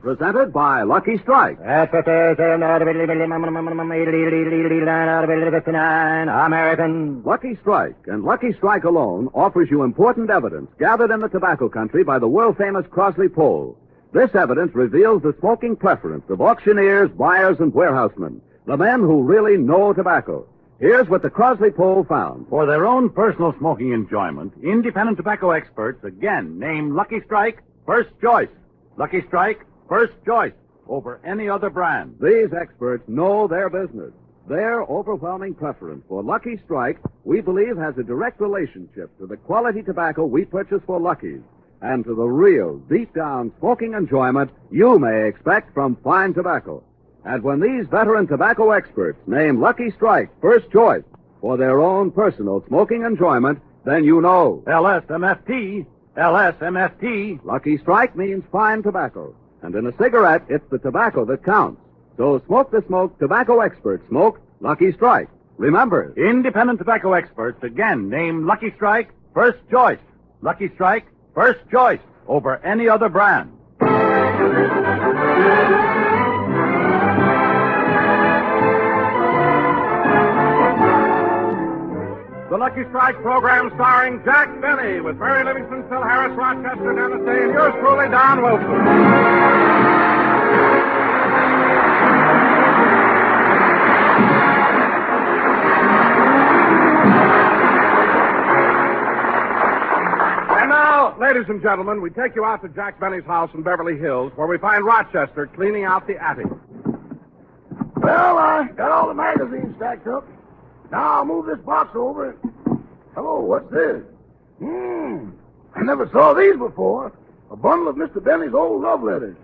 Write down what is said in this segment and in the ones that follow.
presented by Lucky Strike. American. Lucky Strike, and Lucky Strike alone, offers you important evidence gathered in the tobacco country by the world-famous Crosley poll. This evidence reveals the smoking preference of auctioneers, buyers, and warehousemen, the men who really know tobacco. Here's what the Crosley poll found. For their own personal smoking enjoyment, independent tobacco experts again name Lucky Strike first choice. Lucky Strike first choice over any other brand. These experts know their business. Their overwhelming preference for Lucky Strike, we believe, has a direct relationship to the quality tobacco we purchase for Lucky's and to the real, deep-down smoking enjoyment you may expect from fine tobacco. And when these veteran tobacco experts name Lucky Strike first choice for their own personal smoking enjoyment, then you know. LSMFT. LSMFT. Lucky Strike means fine tobacco. And in a cigarette, it's the tobacco that counts. So smoke the smoke tobacco experts smoke Lucky Strike. Remember, Independent tobacco experts again name Lucky Strike first choice. Lucky Strike first choice over any other brand. The Lucky Strike program starring Jack Benny with Mary Livingston, Phil Harris, Rochester, Dennis Day, and yours truly, Don Wilson. And now, ladies and gentlemen, we take you out to Jack Benny's house in Beverly Hills, where we find Rochester cleaning out the attic. Well, I got all the magazines stacked up. Now I'll move this box over and... Hello, what's this? I never saw these before. A bundle of Mr. Benny's old love letters.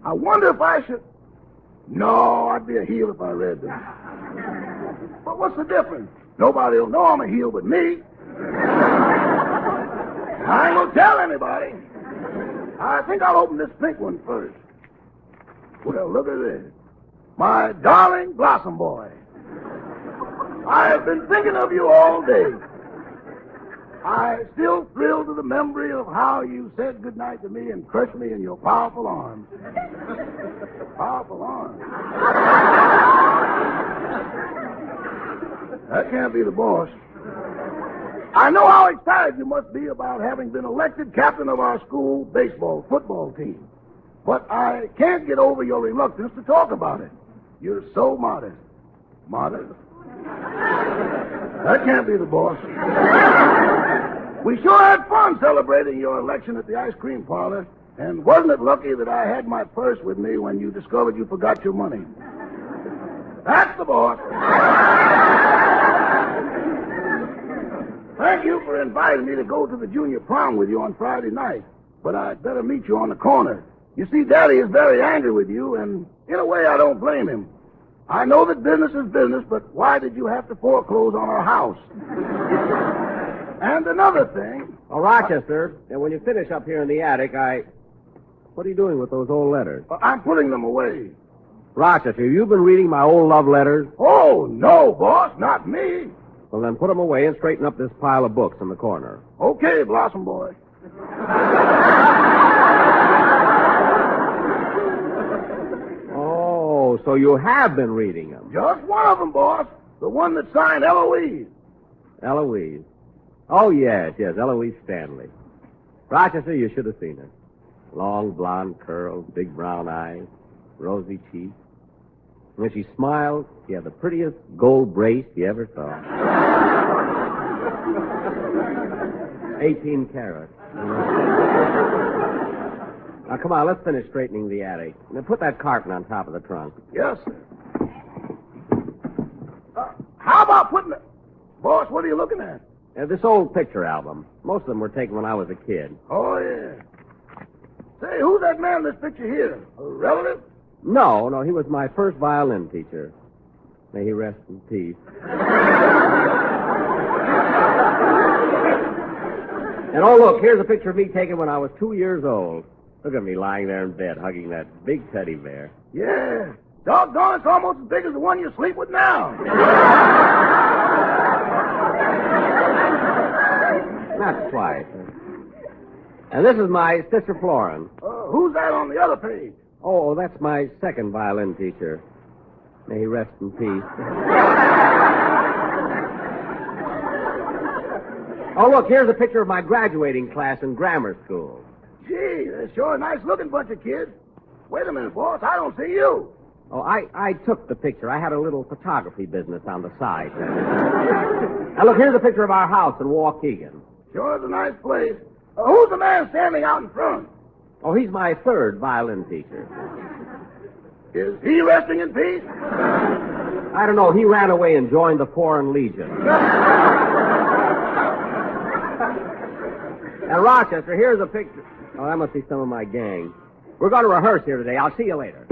I wonder if I should... No, I'd be a heel if I read them. But what's the difference? Nobody will know I'm a heel but me. I ain't gonna tell anybody. I think I'll open this pink one first. Well, look at this. My darling Blossom Boy. I have been thinking of you all day. I still thrill to the memory of how you said goodnight to me and crushed me in your powerful arms. Powerful arms. That can't be the boss. I know how excited you must be about having been elected captain of our school football team. But I can't get over your reluctance to talk about it. You're so modest. Modest? That can't be the boss. We sure had fun celebrating your election at the ice cream parlor, and wasn't it lucky that I had my purse with me when you discovered you forgot your money? That's the boss. Thank you for inviting me to go to the junior prom with you on Friday night, but I'd better meet you on the corner. You see, Daddy is very angry with you, and in a way I don't blame him. I know that business is business, but why did you have to foreclose on our house? And another thing... Oh, Rochester, and when you finish up here in the attic, What are you doing with those old letters? I'm putting them away. Rochester, you've been reading my old love letters? Oh, no, boss, not me. Well, then put them away and straighten up this pile of books in the corner. Okay, Blossom Boy. Oh, so you have been reading them. Just one of them, boss. The one that signed Eloise. Eloise. Oh, yes, Eloise Stanley. Rochester, you should have seen her. Long blonde curls, big brown eyes, rosy cheeks. When she smiled, she had the prettiest gold brace you ever saw. 18 carats. Now, come on, let's finish straightening the attic. Now, put that carton on top of the trunk. Yes, sir. How about putting it... Boss, what are you looking at? This old picture album. Most of them were taken when I was a kid. Oh, yeah. Say, who's that man in this picture here? A relative? No, he was my first violin teacher. May he rest in peace. And oh, look, here's a picture of me taken when I was 2 years old. Look at me lying there in bed, hugging that big teddy bear. Yeah. Doggone, it's almost as big as the one you sleep with now. Not quite. And this is my sister Florence. Who's that on the other page? Oh, that's my second violin teacher. May he rest in peace. Oh, look, here's a picture of my graduating class in grammar school. Gee, they're sure a nice-looking bunch of kids. Wait a minute, boss. I don't see you. Oh, I took the picture. I had a little photography business on the side. Now, look, here's a picture of our house in Waukegan. Sure is a nice place. Who's the man standing out in front? Oh, he's my third violin teacher. Is he resting in peace? I don't know. He ran away and joined the Foreign Legion. Now, Rochester, here's a picture. Oh, that must be some of my gang. We're going to rehearse here today. I'll see you later.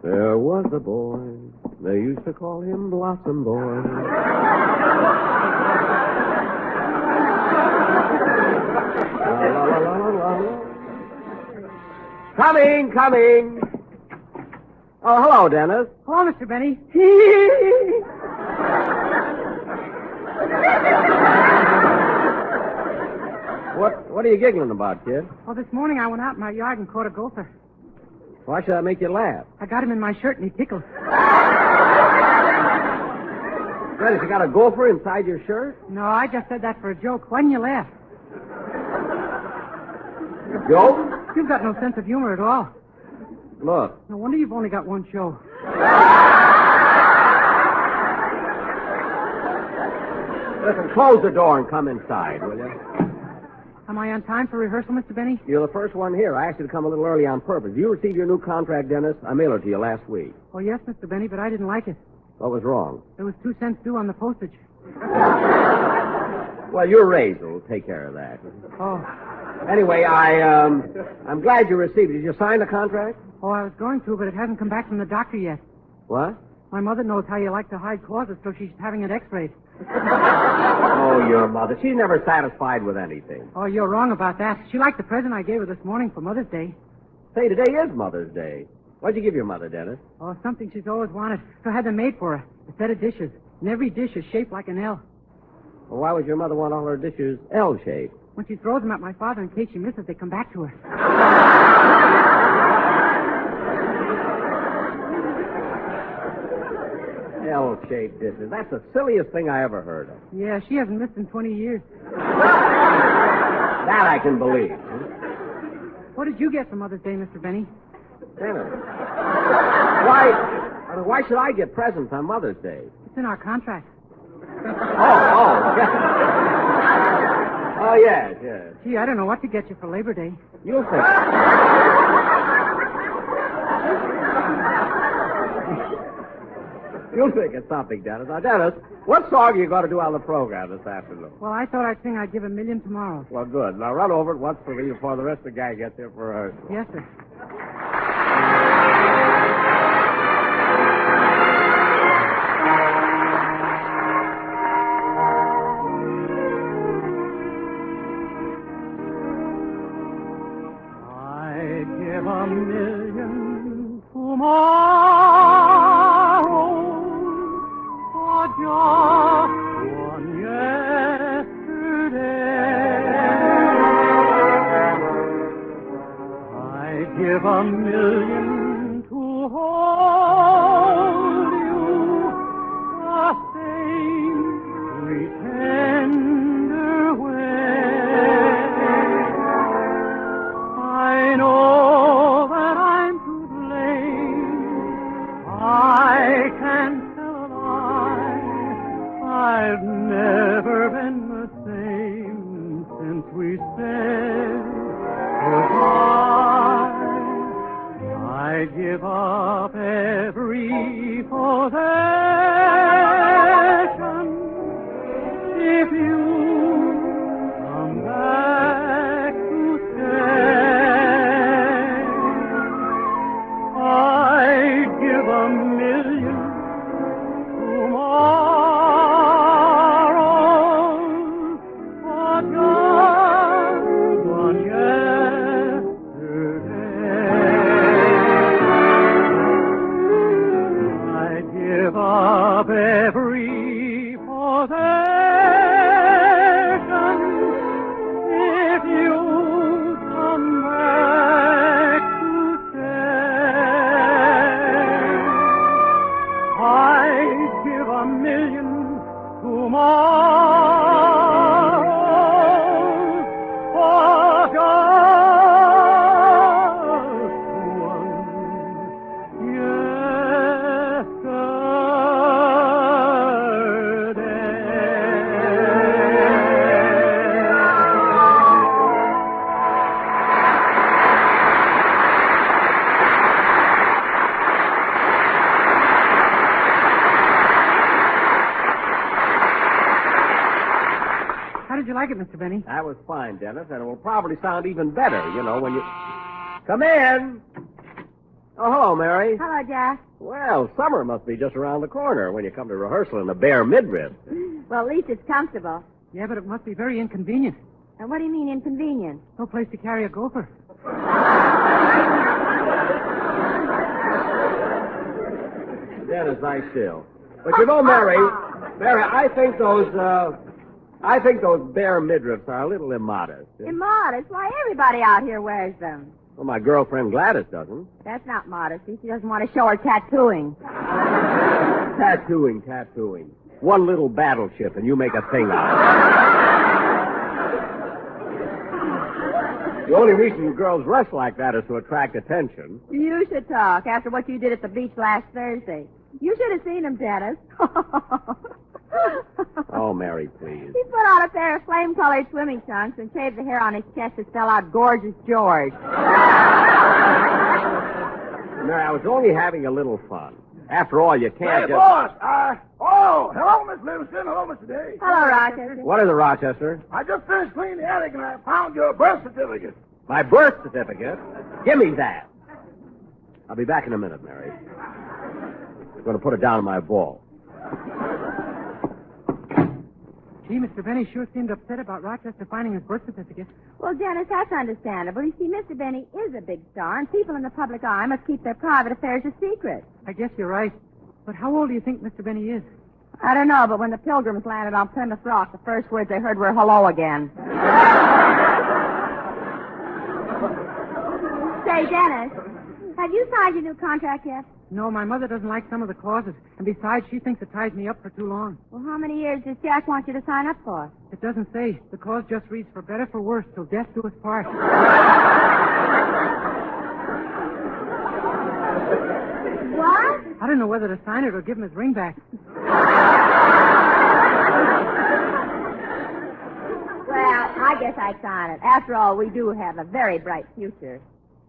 There was a boy. They used to call him Blossom Boy. La, la, la, la, la, la. Coming. Oh, hello, Dennis. Hello, Mr. Benny. What are you giggling about, kid? Well, this morning I went out in my yard and caught a gopher. Why should I make you laugh? I got him in my shirt and he tickled. Dennis, you got a gopher inside your shirt? No, I just said that for a joke. Why didn't you laugh? Joke? You've got no sense of humor at all. Look. No wonder you've only got one show. Listen, close the door and come inside, will you? Am I on time for rehearsal, Mr. Benny? You're the first one here. I asked you to come a little early on purpose. You received your new contract, Dennis. I mailed it to you last week. Oh, yes, Mr. Benny, but I didn't like it. What was wrong? There was 2 cents due on the postage. Well, your raise will take care of that. Oh. Anyway, I'm glad you received it. Did you sign the contract? Oh, I was going to, but it hasn't come back from the doctor yet. What? My mother knows how you like to hide causes, so she's having it x-rayed. Oh, your mother. She's never satisfied with anything. Oh, you're wrong about that. She liked the present I gave her this morning for Mother's Day. Say, today is Mother's Day. What'd you give your mother, Dennis? Oh, something she's always wanted. So I had them made for her. A set of dishes. And every dish is shaped like an L. Well, why would your mother want all her dishes L-shaped? When she throws them at my father in case she misses, they come back to her. L-shaped dishes. That's the silliest thing I ever heard of. Yeah, she hasn't missed in 20 years. That I can believe. What did you get for Mother's Day, Mr. Benny? Dennis. Why should I get presents on Mother's Day? It's in our contract. Oh, yes. Gee, I don't know what to get you for Labor Day. You'll think. You'll think it's something, Dennis. Now, Dennis, what song are you going to do on the program this afternoon? Well, I thought I'd sing I'd Give $1 million tomorrow. Well, good. Now, run over it once for me before the rest of the gang gets here for rehearsal. Yes, sir. I'd give $1 million tomorrow for just one yesterday. I'd give $1 million to hold you the same sweet tender way. I know that I'm to blame. I can't tell a lie. I've never been the same since we said goodbye. I'd give up every possession if you come back to stay. I'd give $1 million tomorrow for just one yesterday. I'd give up every possession like it, Mr. Benny. That was fine, Dennis, and it will probably sound even better, when you... Come in! Oh, hello, Mary. Hello, Jack. Well, summer must be just around the corner when you come to rehearsal in a bare midriff. Well, at least it's comfortable. Yeah, but it must be very inconvenient. And what do you mean inconvenient? No place to carry a gopher. Dennis, I still. But Mary, I think those bare midriffs are a little immodest. Immodest? Why, everybody out here wears them. Well, my girlfriend Gladys doesn't. That's not modesty. She doesn't want to show her tattooing. Tattooing. One little battleship, and you make a thing out of it. The only reason you girls dress like that is to attract attention. You should talk after what you did at the beach last Thursday. You should have seen him, Dennis. Oh, Mary, please. He put on a pair of flame-colored swimming trunks and shaved the hair on his chest to spell out Gorgeous George. Mary, I was only having a little fun. After all, you can't Hey, boss. Hello, Miss Livingston. Hello, Mr. Day. Hello, Rochester. What is it, Rochester? I just finished cleaning the attic and I found your birth certificate. My birth certificate? Give me that. I'll be back in a minute, Mary. I'm going to put it down in my vault. Gee, Mr. Benny sure seemed upset about Rochester finding his birth certificate. Well, Dennis, that's understandable. You see, Mr. Benny is a big star, and people in the public eye must keep their private affairs a secret. I guess you're right. But how old do you think Mr. Benny is? I don't know, but when the Pilgrims landed on Plymouth Rock, the first words they heard were hello again. Say, Dennis, have you signed your new contract yet? No, my mother doesn't like some of the clauses. And besides, she thinks it ties me up for too long. Well, how many years does Jack want you to sign up for? It doesn't say. The clause just reads, for better, for worse, till death do us part. What? I don't know whether to sign it or give him his ring back. Well, I guess I'd sign it. After all, we do have a very bright future.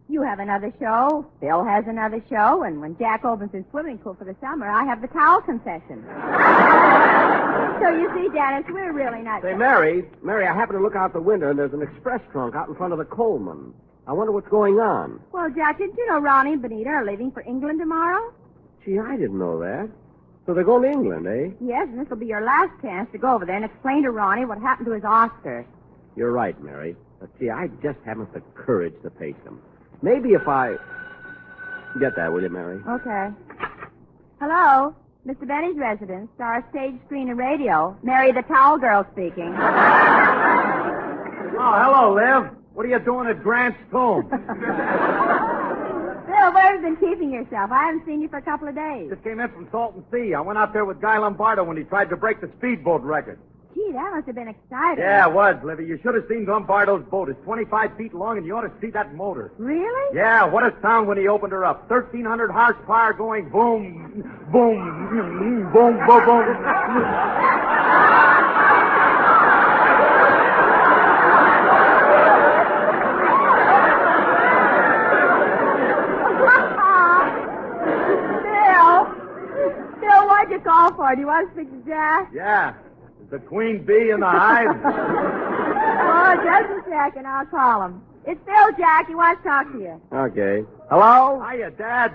You have another show, Phil has another show, and when Jack opens his swimming pool for the summer, I have the towel concession. So you see, Dennis, we're really not... Say, Mary, I happened to look out the window, and there's an express trunk out in front of the Colman. I wonder what's going on. Well, Jack, didn't you know Ronnie and Benita are leaving for England tomorrow? Gee, I didn't know that. So they're going to England, eh? Yes, and this will be your last chance to go over there and explain to Ronnie what happened to his Oscar. You're right, Mary. But see, I just haven't the courage to face them. Maybe if I... Get that, will you, Mary? Okay. Hello? Mr. Benny's residence, star stage, screen, and radio. Mary the Towel Girl speaking. Oh, hello, Liv. What are you doing at Grant's tomb? Phil, where have you been keeping yourself? I haven't seen you for a couple of days. Just came in from Salton Sea. I went out there with Guy Lombardo when he tried to break the speedboat record. Gee, that must have been exciting. Yeah, it was, Livy. You should have seen Lombardo's boat. It's 25 feet long, and you ought to see that motor. Really? Yeah, what a sound when he opened her up. 1,300 horsepower going boom, boom, boom, boom, boom. Phil, what'd you call for? Do you want to speak to Jack? Yeah. Is the queen bee in the hive? Oh, just a second. I'll call him. It's Phil, Jack. He wants to talk to you. Okay. Hello? Hiya, Dad.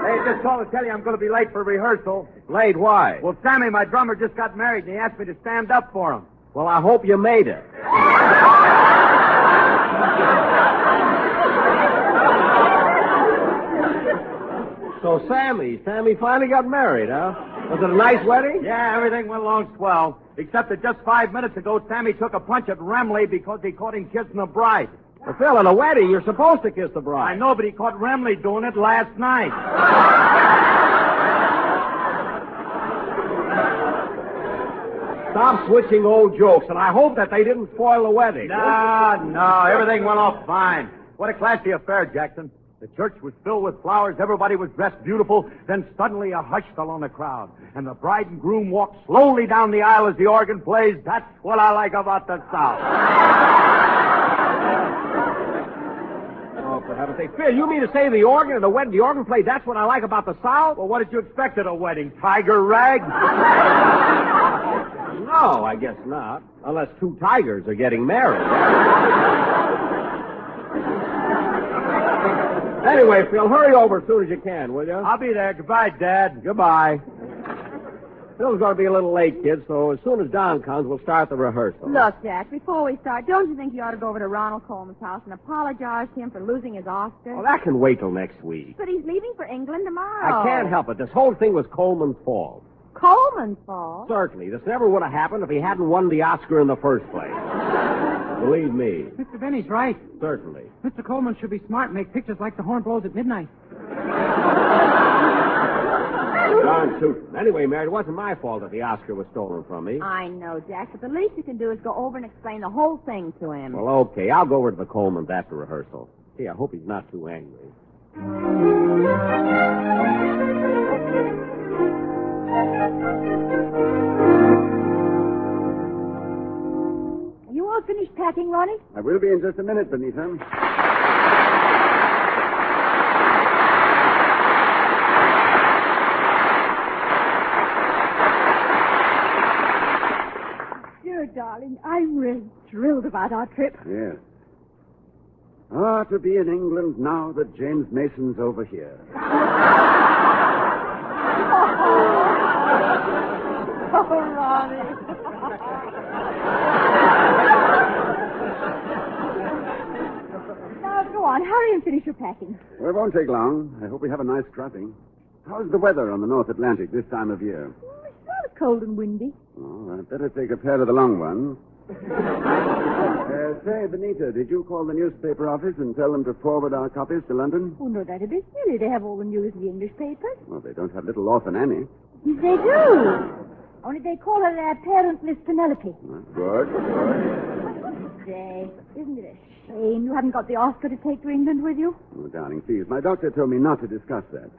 Hey, just called to tell you I'm going to be late for rehearsal. Late, why? Well, Sammy, my drummer, just got married, and he asked me to stand up for him. Well, I hope you made it. So, Sammy finally got married, huh? Was it a nice wedding? Yeah, everything went along swell. Except that just 5 minutes ago, Sammy took a punch at Remley because he caught him kissing a bride. Well, Phil, in a wedding, you're supposed to kiss the bride. I know, but he caught Remley doing it last night. Stop switching old jokes, and I hope that they didn't spoil the wedding. No, everything went off fine. What a classy affair, Jackson. The church was filled with flowers, everybody was dressed beautiful, then suddenly a hush fell on the crowd, and the bride and groom walked slowly down the aisle as the organ plays. That's what I like about the South. Oh, for heaven's sake. Phil, you mean to say the organ and the organ play, that's what I like about the South? Well, what did you expect at a wedding? Tiger rag? No, I guess not. Unless two tigers are getting married. Anyway, Phil, hurry over as soon as you can, will you? I'll be there. Goodbye, Dad. Goodbye. Phil's going to be a little late, kid, so as soon as Don comes, we'll start the rehearsal. Look, Jack, before we start, don't you think you ought to go over to Ronald Colman's house and apologize to him for losing his Oscar? Well, that can wait till next week. But he's leaving for England tomorrow. I can't help it. This whole thing was Coleman's fault. Coleman's fault? Certainly. This never would have happened if he hadn't won the Oscar in the first place. Believe me. Mr. Benny's right. Certainly. Mr. Coleman should be smart and make pictures like The Horn Blows at Midnight. Darn tootin'. Anyway, Mary, it wasn't my fault that the Oscar was stolen from me. I know, Jack, but the least you can do is go over and explain the whole thing to him. Well, okay. I'll go over to the Colemans after rehearsal. Gee, I hope he's not too angry. Are you all finished packing, Ronnie? I will be in just a minute, Benita. Dear darling, I'm really thrilled about our trip. Yes. Ah, to be in England now that James Mason's over here. Oh, Ronnie. Now, go on. Hurry and finish your packing. Well, it won't take long. I hope we have a nice crossing. How's the weather on the North Atlantic this time of year? It's rather cold and windy. Oh, I'd better take a pair of the long ones. Say, Benita, did you call the newspaper office and tell them to forward our copies to London? Oh, no, that'd be silly. They have all the news of the English papers. Well, they don't have Little Orphan Annie. Yes, they do. Only they call her their parentless Penelope. Good. Say, isn't it a shame you haven't got the Oscar to take to England with you? Oh, darling, please. My doctor told me not to discuss that.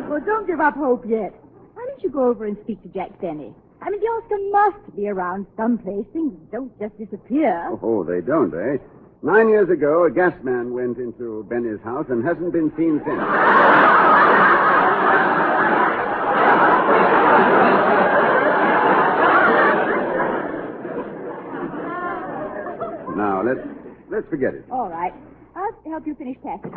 Well, don't give up hope yet. Why don't you go over and speak to Jack Benny? I mean, the Oscar must be around someplace. Things don't just disappear. Oh, they don't, eh? 9 years ago, a gas man went into Benny's house and hasn't been seen since. Now, let's forget it. All right. I'll help you finish packing.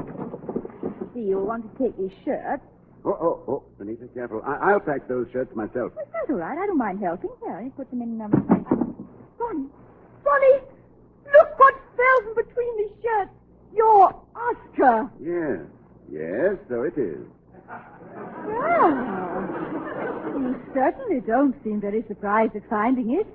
See, you'll want to take these shirts. Oh, Benita, careful. I'll pack those shirts myself. Well, that's all right. I don't mind helping. Here, let me put them in. Ronnie, look what fell from between the shirts. Your Oscar. Yes, so it is. Well, you certainly don't seem very surprised at finding it.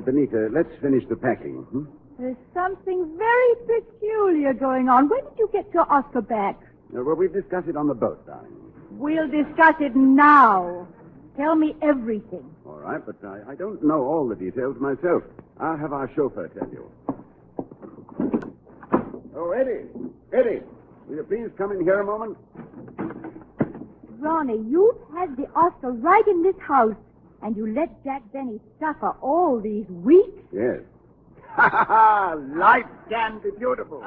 Benita, let's finish the packing. There's something very peculiar going on. When did you get your Oscar back? Well, we'll discuss it on the boat, darling. We'll discuss it now. Tell me everything. All right, but I don't know all the details myself. I'll have our chauffeur tell you. Oh, Eddie, will you please come in here a moment? Ronnie, you've had the Oscar right in this house, and you let Jack Benny suffer all these weeks? Yes. Ha ha ha! Life can be beautiful.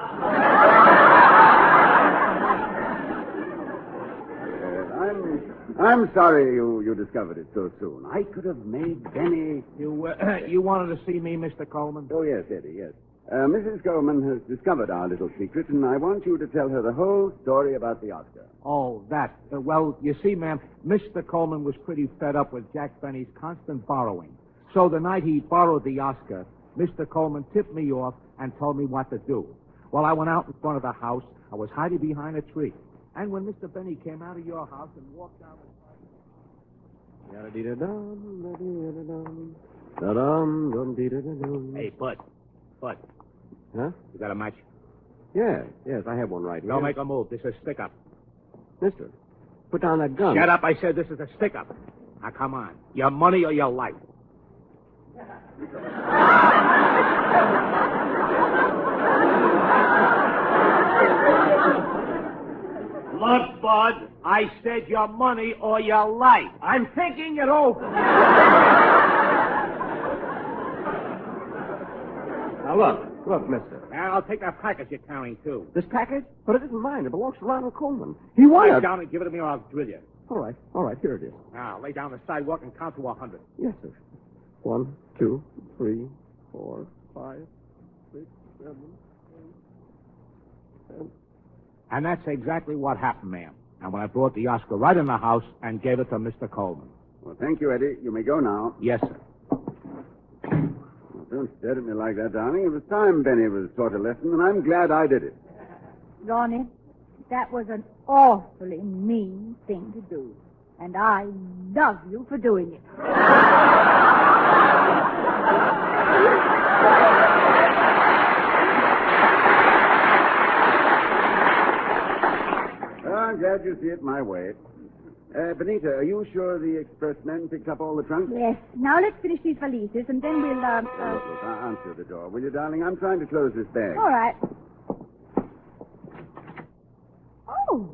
I'm sorry you discovered it so soon. I could have made Benny... You wanted to see me, Mr. Coleman? Oh, yes, Eddie, yes. Mrs. Coleman has discovered our little secret, and I want you to tell her the whole story about the Oscar. Oh, that. Well, you see, ma'am, Mr. Coleman was pretty fed up with Jack Benny's constant borrowing. So the night he borrowed the Oscar, Mr. Coleman tipped me off and told me what to do. Well, I went out in front of the house. I was hiding behind a tree. And when Mr. Benny came out of your house and walked down the... Hey, Bud. Huh? You got a match? Yes, I have one right here. Don't make a move. This is stick-up. Mister, put down that gun. Shut up. I said this is a stick-up. Now, come on. Your money or your life? Look, Bud, I said your money or your life. I'm thinking it over. Now, look, mister. I'll take that package you're carrying, too. This package? But it isn't mine. It belongs to Ronald Coleman. He wanted... Lie down and give it to me or I'll drill you. All right, here it is. Now, lay down the sidewalk and count to 100. Yes, sir. 1, 2, 3, 4, 5, 6, 7, 8, 10. And that's exactly what happened, ma'am. And when I brought the Oscar right in the house and gave it to Mr. Colman. Well, thank you, Eddie. You may go now. Yes, sir. Well, don't stare at me like that, darling. It was time Benny was taught a lesson, and I'm glad I did it. Ronnie, that was an awfully mean thing to do. And I love you for doing it. I'm glad you see it my way. Benita, are you sure the expressmen picked up all the trunks? Yes. Now let's finish these valises, and then we'll, Look, answer the door, will you, darling? I'm trying to close this bag. All right. Oh.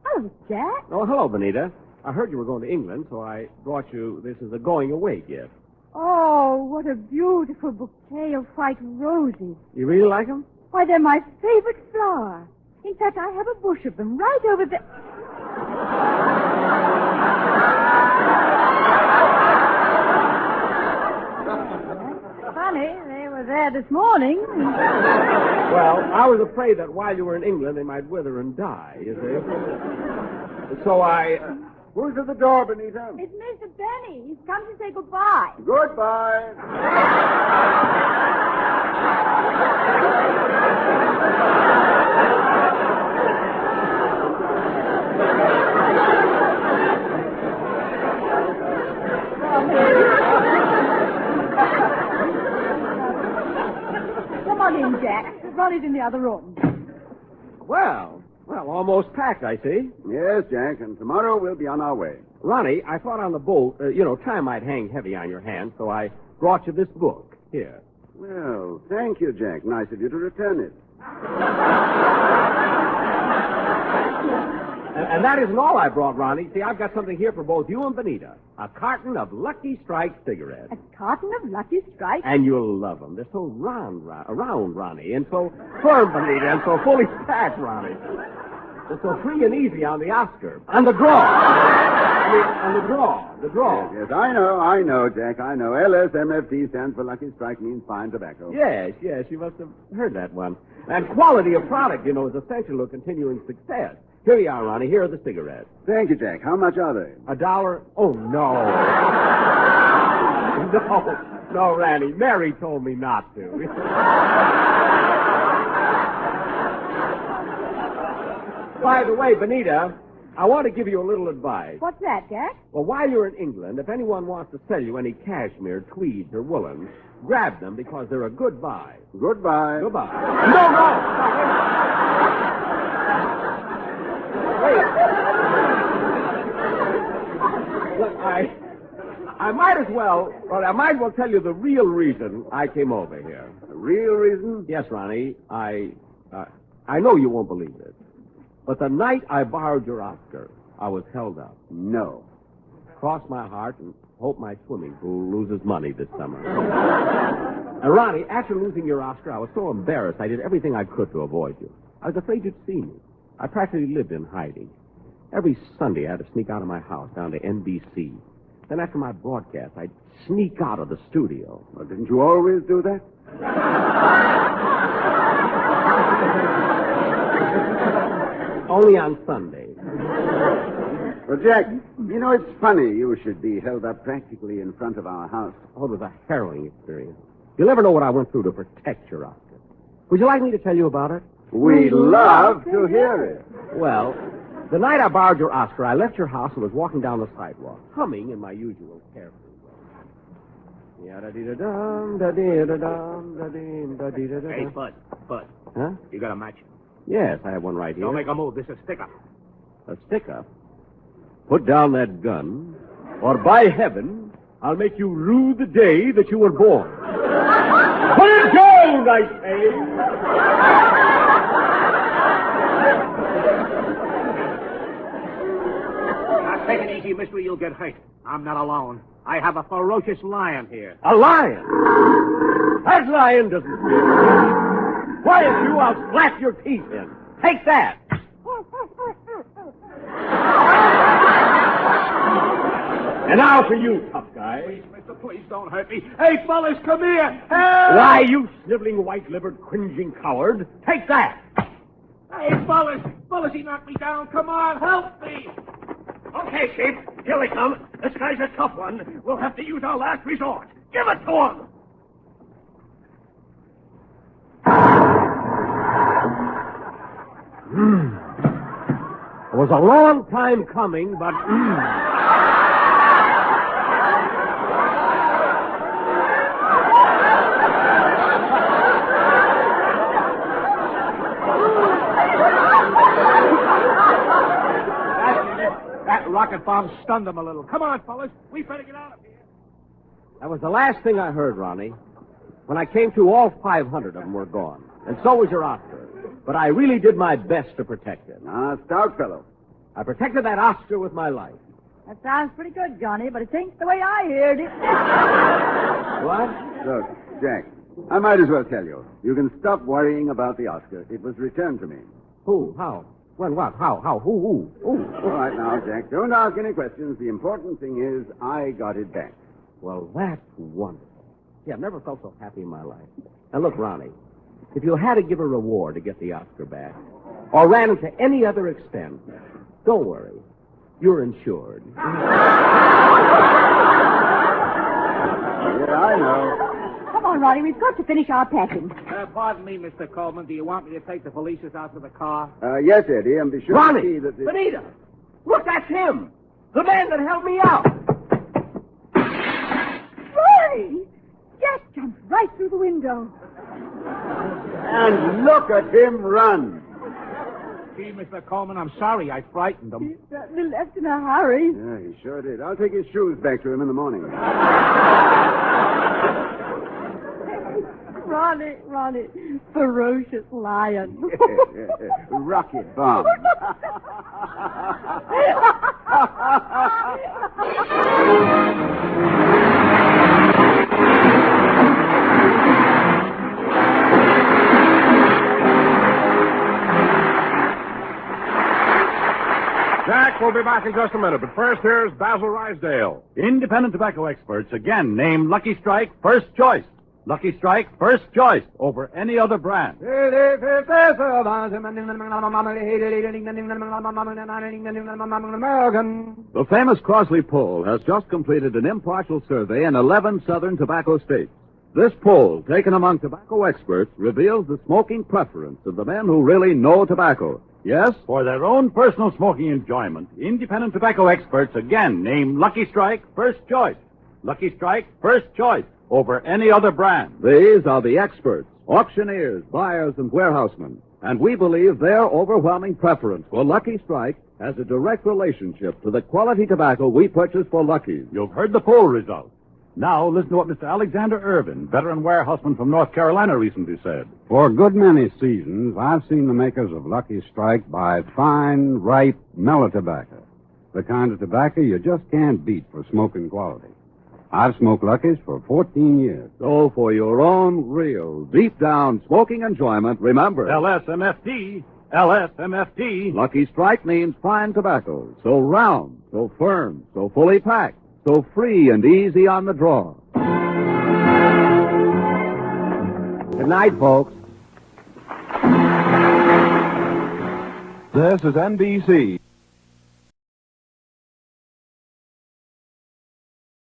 Hello, Jack. Oh, hello, Benita. I heard you were going to England, so I brought you this as a going-away gift. Oh, what a beautiful bouquet of white roses. You really like them? Why, they're my favorite flower. In fact, I have a bush of them right over there. Funny, they were there this morning. Well, I was afraid that while you were in England, they might wither and die, you see. So Who's at the door, Benita? It's Mr. Benny. He's come to say goodbye. Goodbye. Come on in, Jack. Ronnie's in the other room. Well, almost packed, I see. Yes, Jack, and tomorrow we'll be on our way. Ronnie, I thought on the boat, time might hang heavy on your hands, so I brought you this book. Here. Well, thank you, Jack. Nice of you to return it. And that isn't all I brought, Ronnie. See, I've got something here for both you and Benita. A carton of Lucky Strike cigarettes. A carton of Lucky Strike? And you'll love them. They're so round, Ronnie, and so firm, Benita, and so fully packed, Ronnie. They're so free and easy on the Oscar. On the draw. On the draw. Yes, I know, Jack, I know. LSMFT stands for Lucky Strike, means fine tobacco. Yes, you must have heard that one. And quality of product, is essential to continuing success. Here you are, Ronnie. Here are the cigarettes. Thank you, Jack. How much are they? $1? Oh, no. No, Randy. Mary told me not to. By the way, Benita, I want to give you a little advice. What's that, Jack? Well, while you're in England, if anyone wants to sell you any cashmere, tweeds, or woolens, grab them because they're a good buy. Goodbye. Goodbye. No! Wait. Look, I might as well tell you the real reason I came over here. The real reason? Yes, Ronnie. I know you won't believe this, but the night I borrowed your Oscar, I was held up. No. Cross my heart and hope my swimming pool loses money this summer. And Ronnie, after losing your Oscar, I was so embarrassed I did everything I could to avoid you. I was afraid you'd see me. I practically lived in hiding. Every Sunday I had to sneak out of my house down to NBC. Then after my broadcast, I'd sneak out of the studio. Well, didn't you always do that? Only on Sundays. Well, Jack, it's funny you should be held up practically in front of our house. Oh, it was a harrowing experience. You'll never know what I went through to protect your Oscar. Would you like me to tell you about it? We'd love to hear it. Well, the night I borrowed your Oscar, I left your house and was walking down the sidewalk, humming in my usual carefree way. Hey, Bud. Huh? You got a match? Yes, I have one right here. Don't make a move. This is stick-up. A stick-up? Put down that gun, or by heaven, I'll make you rue the day that you were born. Put it down, I say! Take it easy, mister. You'll get hurt. I'm not alone. I have a ferocious lion here. A lion? That lion doesn't fear. Quiet you, I'll slap your teeth in. Take that. And now for you, tough guy. Please, mister, please don't hurt me. Hey, fellas, come here. Help! Why, you sniveling, white-livered, cringing coward. Take that. Hey, fellas, he knocked me down. Come on, help me. Okay, Chief. Here they come. This guy's a tough one. We'll have to use our last resort. Give it to him. It was a long time coming, but... That rocket bomb stunned them a little. Come on, fellas. We better get out of here. That was the last thing I heard, Ronnie. When I came to, all 500 of them were gone. And so was your Oscar. But I really did my best to protect it. Stout fellow. I protected that Oscar with my life. That sounds pretty good, Johnny, but it ain't the way I heard it. What? Look, Jack, I might as well tell you. You can stop worrying about the Oscar. It was returned to me. Who? How? When? What? How? Who? All right now, Jack, don't ask any questions. The important thing is I got it back. Well, that's wonderful. Yeah, I've never felt so happy in my life. Now, look, Ronnie, if you had to give a reward to get the Oscar back, or ran into any other expense, don't worry. You're insured. Yeah, I know. Come on, Ronnie, we've got to finish our packing. Pardon me, Mr. Coleman. Do you want me to take the Felicias out to the car? Yes, Eddie, and be sure to Ronnie! see that... Benita! Look, that's him! The man that helped me out! Ronnie! Jack jumped right through the window. And look at him run. Gee, Mr. Coleman, I'm sorry I frightened him. He certainly left in a hurry. Yeah, he sure did. I'll take his shoes back to him in the morning. Ronnie, ferocious lion. Rocket bomb. Jack, we'll be back in just a minute, but first here's Basil Rysdale. Independent tobacco experts again named Lucky Strike first choice. Lucky Strike first choice over any other brand. The famous Crosley poll has just completed an impartial survey in 11 southern tobacco states. This poll, taken among tobacco experts, reveals the smoking preference of the men who really know tobacco. Yes? For their own personal smoking enjoyment, independent tobacco experts again named Lucky Strike first choice. Lucky Strike first choice over any other brand. These are the experts, auctioneers, buyers, and warehousemen. And we believe their overwhelming preference for Lucky Strike has a direct relationship to the quality tobacco we purchase for Lucky's. You've heard the poll results. Now listen to what Mr. Alexander Irvin, veteran warehouseman from North Carolina, recently said. For a good many seasons, I've seen the makers of Lucky Strike buy fine, ripe, mellow tobacco. The kind of tobacco you just can't beat for smoking quality. I've smoked Lucky's for 14 years. So for your own real, deep-down smoking enjoyment, remember... LSMFT. LSMFT. Lucky Strike means fine tobacco. So round, so firm, so fully packed, so free and easy on the draw. Good night, folks. This is NBC,